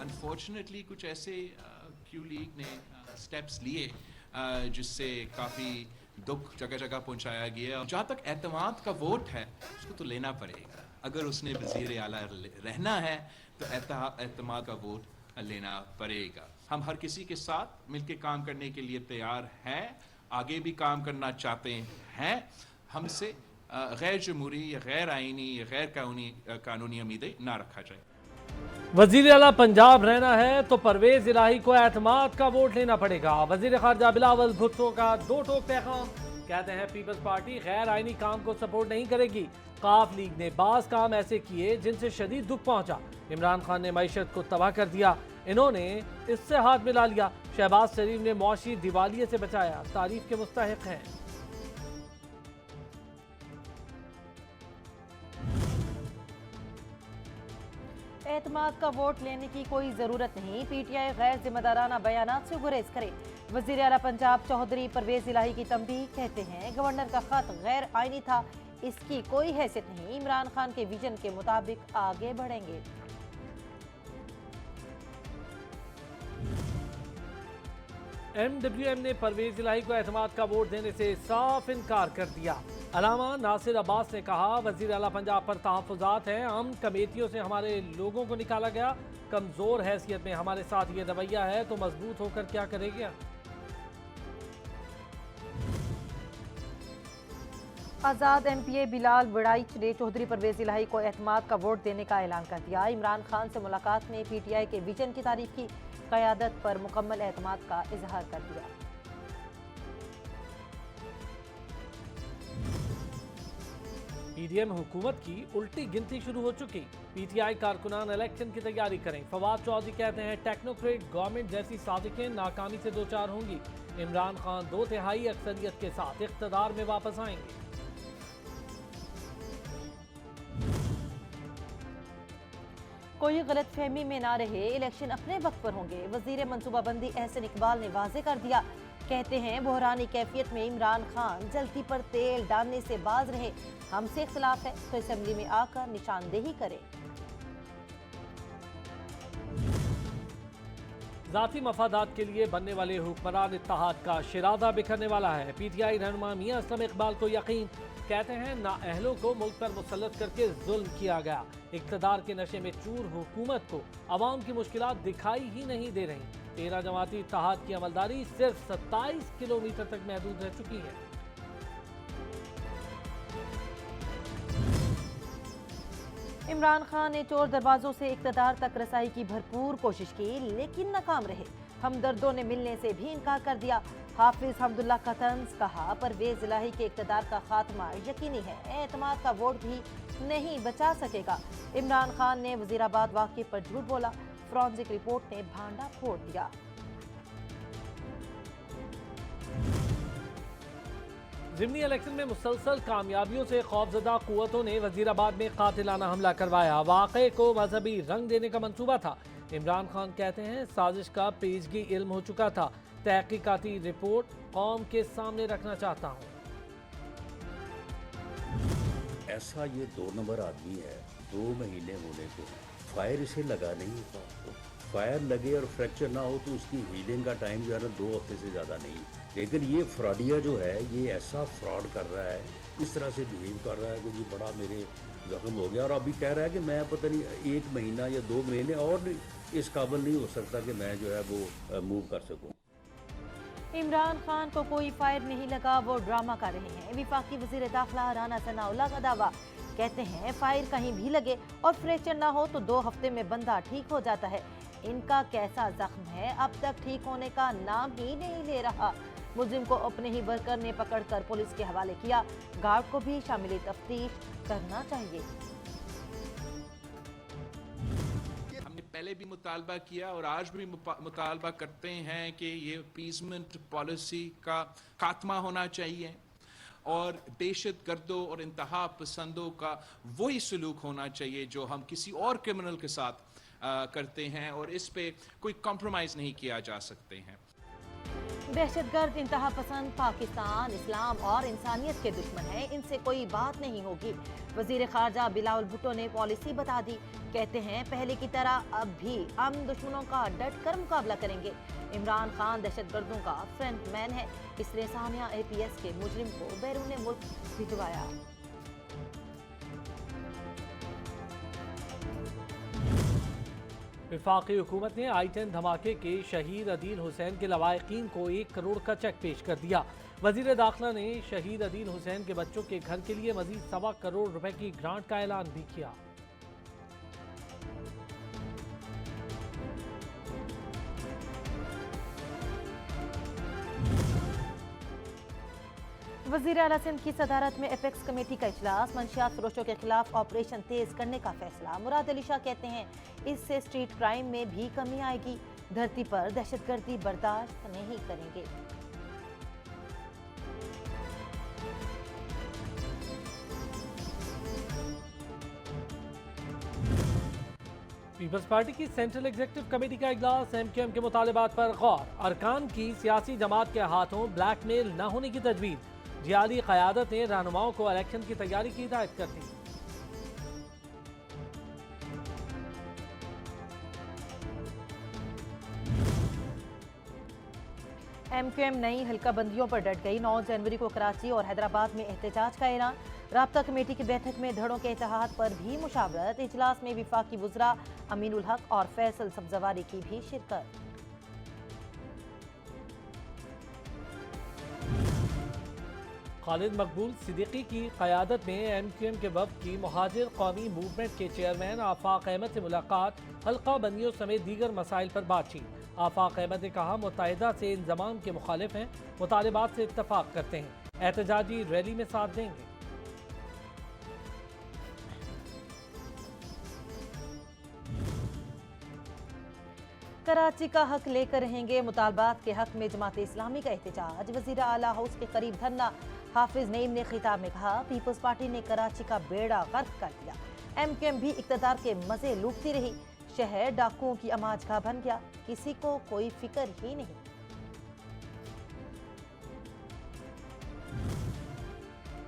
Unfortunately कुछ ऐसे Q league ने स्टेप्स लिए जिससे काफ़ी दुख जगह जगह पहुंचाया गया। जहाँ तक एतमाद का वोट है उसको तो लेना पड़ेगा। अगर उसने वज़ीर आला रहना है तो एतमाद का वोट लेना पड़ेगा। हम हर किसी के साथ मिलकर काम करने के लिए तैयार हैं, आगे भी काम करना चाहते हैं। हमसे गैर जमहूरी या गैर आइनी या गैर कानूनी उम्मीदें ना रखा जाए। वजीर आला पंजाब रहना है तो परवेज इलाही को एतमाद का वोट लेना पड़ेगा। वजीर खारजा बिलावल भुट्टो का दो टोक पैगाम। कहते हैं पीपल्स पार्टी गैर आइनी काम को सपोर्ट नहीं करेगी। काफ लीग ने बाज काम ऐसे किए जिनसे शदीद दुख पहुंचा। इमरान खान ने मईशत को तबाह कर दिया, इन्होंने इससे हाथ मिला लिया। शहबाज शरीफ ने मुआशी दिवालिये से बचाया, तारीफ के मुस्तहिक हैं। एतमाद का वोट लेने की कोई जरूरत नहीं, पीटीआई गैर जिम्मेदाराना बयानात से गुरेज करे। वजीर आला पंजाब चौधरी परवेज इलाही की तंबीह। कहते हैं गवर्नर का खत गैर आईनी था, इसकी कोई हैसियत नहीं, इमरान खान के विजन के मुताबिक आगे बढ़ेंगे। MWM ने परवेज इलाही को एतमाद का वोट देने से साफ इनकार कर दिया। अलामा नासिर अब्बास ने कहा वजीर आला पंजाब पर तहफ़्फ़ुज़ात हैं, हम कमेटियों से हमारे लोगों को निकाला गया, कमज़ोर हैसियत में हमारे साथ ये रवैया है तो मजबूत होकर क्या करेगा। आज़ाद MPA बिलाल वड़ाइच ने चौधरी परवेज इलाही को एतमाद का वोट देने का ऐलान कर दिया। इमरान खान से मुलाकात में PTI के विजन की तारीफ की, क़यादत पर मुकम्मल एतमाद का इजहार कर दिया। PDM हुकूमत की उल्टी गिनती शुरू हो चुकी। PTI कारकुनान इलेक्शन की तैयारी करें। फवाद चौधरी कहते हैं टेक्नोक्रेट गवर्नमेंट जैसी साजिशें नाकामी से दो चार होंगी। इमरान खान 2/3 अक्सरियत के साथ इख्तदार में वापस आएंगे। कोई गलत फहमी में ना रहे, इलेक्शन अपने वक्त पर होंगे। वजीर मनसूबाबंदी एहसन इकबाल ने वाजे कर दिया। कहते हैं बहरानी कैफियत में इमरान खान जल्दी पर तेल डालने से बाज रहे, हमसे इख्तलाफ है तो असेंबली में आकर निशानदेही करें। जाती मफादात के लिए बनने वाले हुक्मरान इत्तेहाद का शिरादा बिखरने वाला है। PTI रहनुमा मियां असलम इकबाल को यकीन। कहते हैं नाअहलों को मुल्क पर मुसल्लत करके जुल्म किया गया। इक़्तिदार के नशे में चूर हुकूमत को अवाम की मुश्किलात दिखाई ही नहीं दे रही। 13 जमाती इत्तेहाद की अमलदारी सिर्फ 27 किलोमीटर तक महदूद रह चुकी है। इमरान खान ने चोर दरवाजों से इक़्तिदार तक रसाई की भरपूर कोशिश की, लेकिन नाकाम रहे। हमदर्दों ने मिलने से भी इनकार कर दिया। हाफिज हमदुल्ला का तंज। कहा परवेज इलाही के इक़्तिदार का खात्मा यकीनी है, एतमाद का वोट भी नहीं बचा सकेगा। इमरान खान ने वजीराबाद वाक़े पर झूठ बोला, फॉरेंसिक रिपोर्ट ने भांडा फोड़ दिया। ज़िमनी इलेक्शन में मुसलसल कामयाबियों से खौफजदा कुव्वतों ने वजीराबाद में कातिलाना हमला करवाया। वाक़े को मजहबी रंग देने का मंसूबा था। इमरान खान कहते हैं साजिश का पेशगी इल्म हो चुका था, तहकीकाती रिपोर्ट कौम के सामने रखना चाहता हूँ। ऐसा ये 2 नंबर आदमी है, 2 महीने होने को फायर इसे लगा नहीं होता। फायर लगे और फ्रैक्चर ना हो तो उसकी हीलिंग का टाइम जो है ना 2 हफ्ते से ज़्यादा नहीं। लेकिन ये फ्रॉडिया जो है ये ऐसा फ्रॉड कर रहा है, इस तरह से बिहेव कर रहा है कि जी बड़ा मेरे जख्म हो गया, और अभी कह रहा है कि मैं पता नहीं 1 महीना या 2 महीने और इस काबिल नहीं हो सकता कि मैं जो है वो मूव कर सकूँ। इमरान खान को कोई फायर नहीं लगा, वो ड्रामा कर रहे हैं। विफाकी वजीर दाखिला राना सनाउल्लाह का दावा। कहते हैं फायर कहीं भी लगे और फ्रैक्चर ना हो तो 2 हफ्ते में बंदा ठीक हो जाता है। इनका कैसा जख्म है, अब तक ठीक होने का नाम ही नहीं ले रहा। मुलजिम को अपने ही वर्कर ने पकड़कर पुलिस के हवाले किया। गार्ड को भी शामिल तफ्तीश करना चाहिए। हमने पहले भी मुतालबा किया और आज भी मुतालबा करते हैं कि ये अपीसमेंट पॉलिसी का खात्मा होना चाहिए और दहशत गर्दों और इंतहा पसंदों का वही सलूक होना चाहिए जो हम किसी और क्रिमिनल के साथ करते हैं, और इस पे कोई कॉम्प्रोमाइज़ नहीं किया जा सकते हैं। दहशतगर्द इंतहा पसंद पाकिस्तान इस्लाम और इंसानियत के दुश्मन है, इनसे कोई बात नहीं होगी। वजीर खारजा बिलावल भुट्टो ने पॉलिसी बता दी। कहते हैं पहले की तरह अब भी हम दुश्मनों का डट कर मुकाबला करेंगे। इमरान खान दहशतगर्दों का फ्रंटमैन है, इसलिए सानिया APS के मुजरिम को बैरून मुल्क भिजवाया। वफाकी हुकूमत ने I-10 धमाके के शहीद अदील हुसैन के लवाहिकीन को 1 करोड़ का चेक पेश कर दिया। वजीर दाखिला ने शहीद अदील हुसैन के बच्चों के घर के लिए मजीद 1.25 करोड़ रुपए की ग्रांट का ऐलान भी किया। वज़ीर आला सिंध की सदारत में एपेक्स कमेटी का इजलास, मंशियात फरोशों के खिलाफ ऑपरेशन तेज करने का फैसला। मुराद अली शाह कहते हैं इससे स्ट्रीट क्राइम में भी कमी आएगी। धरती पर दहशतगर्दी बर्दाश्त नहीं करेंगे। पीपल्स पार्टी की सेंट्रल एग्जीक्यूटिव कमेटी का इजलास, MQM के मुतालिबात पर गौर। अरकान की सियासी जमात के हाथों ब्लैकमेल न होने की तजवीज़। जियादी क़यादत ने रहनुमाओं को इलेक्शन की तैयारी की हिदायत कर दी। MQM नई हल्का बंदियों पर डट गई। 9 जनवरी को कराची और हैदराबाद में एहतजाज का ऐलान। राब्ता कमेटी की बैठक में धड़ों के इत्तेहाद पर भी मुशावरत। इजलास में वफाकी वुज़रा अमीनुल हक और फैसल सब्जवारी की भी शिरकत। खालिद मकबूल सिद्दीकी की क़यादत में MQM के वफ़द की मुहाजिर कौमी मूवमेंट के चेयरमैन आफाक अहमद से मुलाकात, हल्का बंदियों समेत दीगर मसाइल पर बातचीत। आफाक अहमद ने कहा मुत्तहिदा से इंज़माम के मुखालिफ हैं, मुतालिबात से इत्तफाक करते हैं, एहतजाजी रैली में साथ देंगे। कराची का हक लेकर रहेंगे, मुतालबात के हक में जमात इस्लामी का एहतजाज। वज़ीर आला हाउस के करीब धरना। हाफिज नईम ने खिताब में कहा पीपल्स पार्टी ने कराची का बेड़ा गर्क कर दिया। MQM भी इक़्तिदार के मजे लूटती रही। शहर डाकुओं की अमाजगाह बन गया, किसी को कोई फिक्र ही नहीं।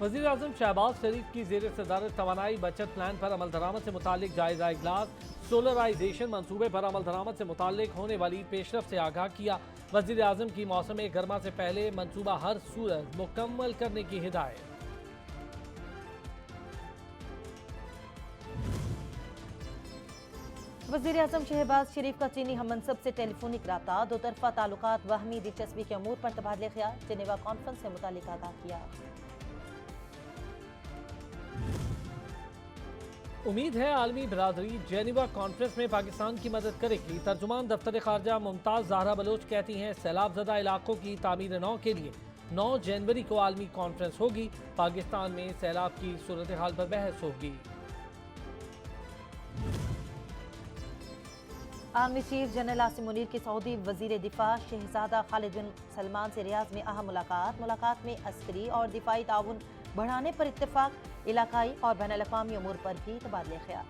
वज़ीर आज़म शहबाज शरीफ की ज़ेर सदारत तवानाई बचत प्लान पर अमल दरामद से मुतालिक जायजा इजलास। सोलराइजेशन मंसूबे पर अमल दरामद से मुतालिक होने वाली पेशरफ से आगाह किया। वज़ीर आज़म की मौसम गर्मा से पहले मंसूबा हर सूरत मुकम्मल करने की हिदायत। वज़ीर आज़म शहबाज शरीफ का चीनी हम मनसब से टेलीफोनिक रब्ता। दो तरफा ताल्लुकात वहमी दिलचस्पी के अमूर पर तबादले ख्याल। जेनेवा कॉन्फ्रेंस से मुतालिक आगाह किया। उम्मीद है आलमी बरादरी जेनेवा कॉन्फ्रेंस में पाकिस्तान की मदद करेगी। तर्जुमान दफ्तर खारजा मुमताज़ ज़हरा बलोच कहती हैं सैलाब ज़दा इलाकों की तामीर 9 के लिए 9 जनवरी को आलमी कॉन्फ्रेंस होगी। पाकिस्तान में सैलाब की सूरत हाल पर बहस होगी। Army chief general Asim Munir की सऊदी वजीर दिफा शहजादा खालिद बिन सलमान से रियाज में अहम मुलाकात में अस्करी और दिफाई ताउन बढ़ाने पर इत्तेफाक। इलाकाई और बैनुल अक़वामी उमूर पर भी तबादले ख्याल।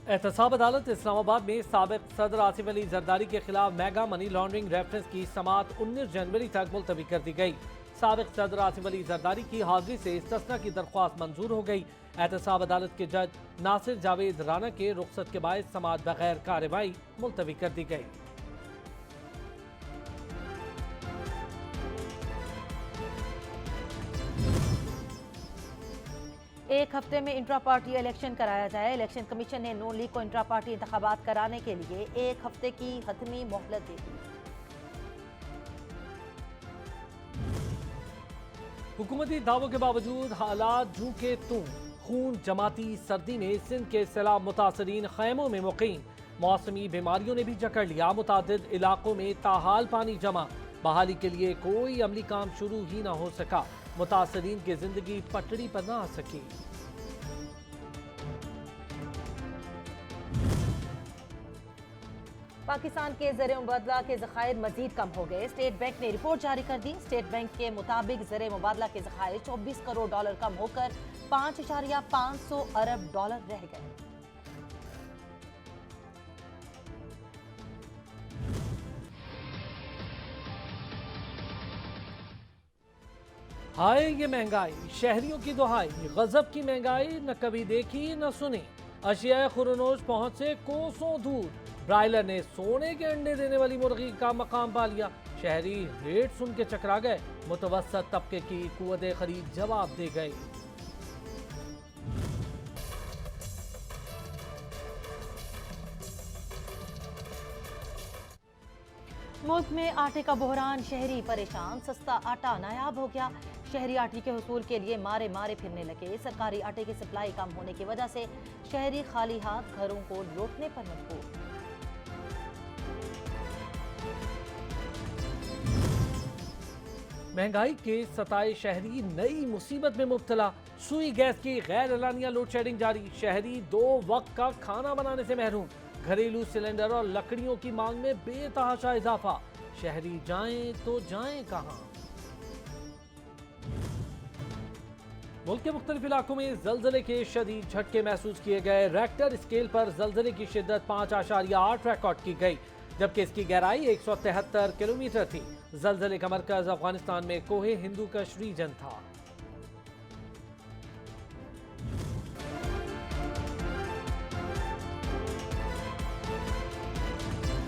एहतसाब अदालत इस्लामाबाद में साबिक सदर आसिफ अली जरदारी के खिलाफ मेगा मनी लॉन्ड्रिंग रेफरेंस की समाअत 19 जनवरी तक मुलतवी कर दी गई। साबिक सदर आसिफ अली जरदारी की हाजिरी से इस्तिस्ना की दरख्वास्त मंजूर हो गई। एहतसाब अदालत के जज नासिर जावेद राना के रुख्सत के बायस समाअत बगैर कार्रवाई मुलतवी कर दी गई। एक हफ्ते में इंट्रा पार्टी इलेक्शन कराया जाए। इलेक्शन कमीशन ने नून लीग को इंट्रा पार्टी इंतखाबात कराने के लिए 1 हफ्ते की हतमी मोहलत दे दी। हुकूमती दावों के बावजूद हालात जूं के तूं। खून जमाती सर्दी में सिंध के सैलाब मुतासरीन खैमों में मुकीम। मौसमी बीमारियों ने भी जकड़ लिया। मुतादिद इलाकों में ताहाल पानी जमा। बहाली के लिए कोई अमली काम शुरू ही न हो सका। मुतासरीन की जिंदगी पटड़ी पर न आ सकी। पाकिस्तान के ज़र मुबादला के ज़खायर मजीद कम हो गए। स्टेट बैंक ने रिपोर्ट जारी कर दी। स्टेट बैंक के मुताबिक ज़र मुबादला के ज़खायर 24 करोड़ डॉलर कम होकर 5,500 अरब डॉलर रह गए। हाय ये महंगाई, शहरियों की दुहाई, गजब की महंगाई न कभी देखी न सुनी। अशिया खुरनोश पहुंच से कोसों दूर। ब्रायलर ने सोने के अंडे देने वाली मुर्गी का मकाम पा लिया। शहरी रेट सुन के चकरा गए। मुतवस्सत तबके की कुव्वत खरीद जवाब दे गई। मुल्क में आटे का बहरान, शहरी परेशान, सस्ता आटा नायाब हो गया। शहरी आटे के हुसूल के लिए मारे मारे फिरने लगे। सरकारी आटे की सप्लाई कम होने की वजह से शहरी खाली हाथ घरों को लौटने पर मजबूर। महंगाई के सताए शहरी नई मुसीबत में मुब्तला। सुई गैस की गैर एलानिया लोड शेडिंग जारी। शहरी 2 वक्त का खाना बनाने से महरूम। घरेलू सिलेंडर और लकड़ियों की मांग में बेतहाशा इजाफा। शहरी जाएं तो जाएं कहां? मुल्क के मुख्तलिफ इलाकों में जलजले के शदीद झटके महसूस किए गए। रेक्टर स्केल पर जलजले की शिद्दत 5.8 रिकॉर्ड की गई, जबकि इसकी गहराई 173 किलोमीटर थी। जलजले का मरकज अफगानिस्तान में कोहे हिंदू कश रीजन था।